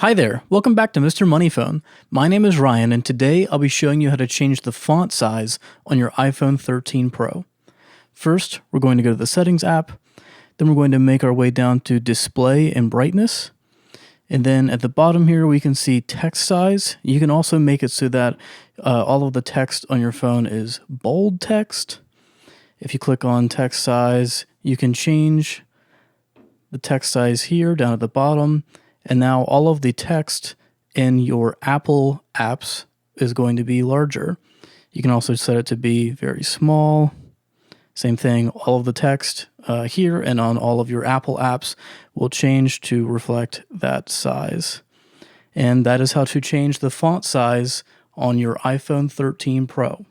Hi there, welcome back to Mr. Money Phone. My name is Ryan and today I'll be showing you how to change the font size on your iPhone 13 Pro. First, we're going to go to the Settings app, then we're going to make our way down to Display and Brightness, and then at the bottom here we can see text size. You can also make it so that all of the text on your phone is bold text. If you click on text size, you can change the text size here down at the bottom. And now all of the text in your Apple apps is going to be larger. You can also set it to be very small. Same thing, all of the text here and on all of your Apple apps will change to reflect that size. And that is how to change the font size on your iPhone 13 Pro.